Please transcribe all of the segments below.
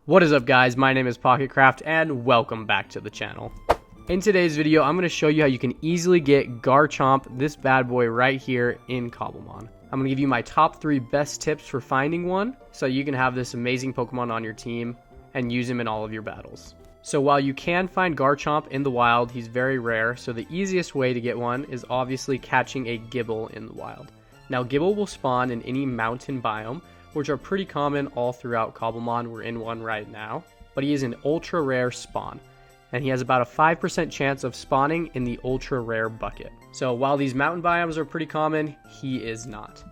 What is up, guys? My name is Pocketcraft and welcome back to the channel. In today's video, I'm going to show you how you can easily get Garchomp, this bad boy right here in Cobblemon. I'm going to give you my top 3 best tips for finding one so you can have this amazing Pokemon on your team and use him in all of your battles. So while you can find Garchomp in the wild, he's very rare, so the easiest way to get one is obviously catching a Gible in the wild. Now Gible will spawn in any mountain biome, which are pretty common all throughout Cobblemon. We're in one right now, but he is an ultra rare spawn, and he has about a 5% chance of spawning in the ultra rare bucket. So while these mountain biomes are pretty common, he is not.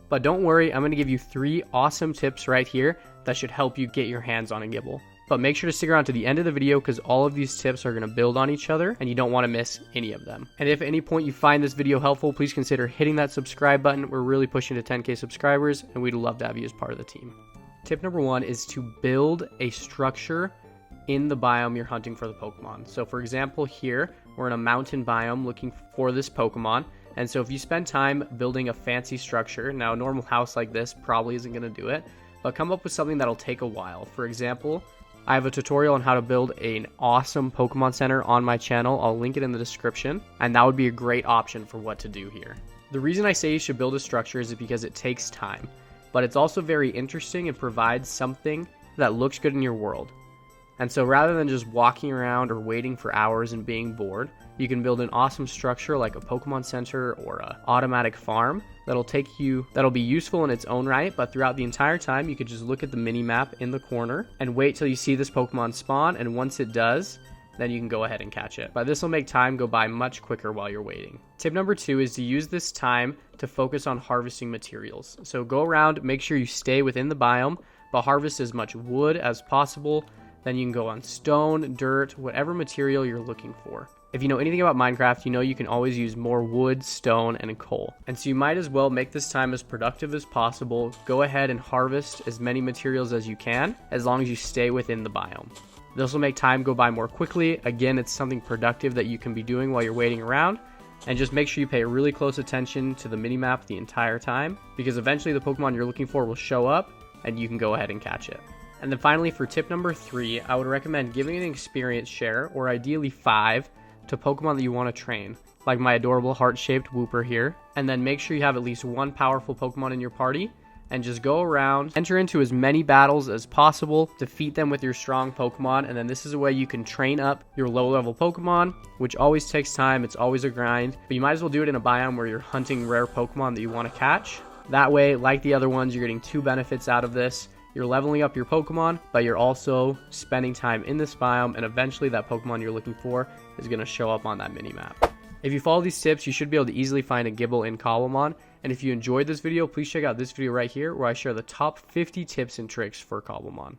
But don't worry, I'm going to give you 3 awesome tips right here that should help you get your hands on a Gible. But make sure to stick around to the end of the video because all of these tips are going to build on each other and you don't want to miss any of them. And if at any point you find this video helpful, please consider hitting that subscribe button. We're really pushing to 10K subscribers and we'd love to have you as part of the team. Tip number 1 is to build a structure in the biome you're hunting for the Pokemon. So for example, here we're in a mountain biome looking for this Pokemon. And so if you spend time building a fancy structure, now a normal house like this probably isn't going to do it, but come up with something that'll take a while. For example, I have a tutorial on how to build an awesome Pokemon Center on my channel. I'll link it in the description, and that would be a great option for what to do here. The reason I say you should build a structure is because it takes time, but it's also very interesting and provides something that looks good in your world. And so rather than just walking around or waiting for hours and being bored, you can build an awesome structure like a Pokemon Center or an automatic farm that'll be useful in its own right, but throughout the entire time you could just look at the mini map in the corner and wait till you see this Pokemon spawn, and once it does, then you can go ahead and catch it. But this will make time go by much quicker while you're waiting. Tip number 2 is to use this time to focus on harvesting materials. So go around, make sure you stay within the biome, but harvest as much wood as possible. Then you can go on stone, dirt, whatever material you're looking for. If you know anything about Minecraft, you know you can always use more wood, stone, and coal. And so you might as well make this time as productive as possible. Go ahead and harvest as many materials as you can, as long as you stay within the biome. This will make time go by more quickly. Again, it's something productive that you can be doing while you're waiting around. And just make sure you pay really close attention to the minimap the entire time, because eventually the Pokemon you're looking for will show up, and you can go ahead and catch it. And then finally, for tip number 3, I would recommend giving an experience share, or ideally 5, to Pokemon that you want to train, like my adorable heart-shaped Wooper here. And then make sure you have at least one powerful Pokemon in your party, and just go around, enter into as many battles as possible, defeat them with your strong Pokemon, and then this is a way you can train up your low-level Pokemon, which always takes time, it's always a grind, but you might as well do it in a biome where you're hunting rare Pokemon that you want to catch. That way, like the other ones, you're getting 2 benefits out of this. You're leveling up your Pokemon, but you're also spending time in this biome, and eventually that Pokemon you're looking for is going to show up on that mini-map. If you follow these tips, you should be able to easily find a Gible in Cobblemon, and if you enjoyed this video, please check out this video right here where I share the top 50 tips and tricks for Cobblemon.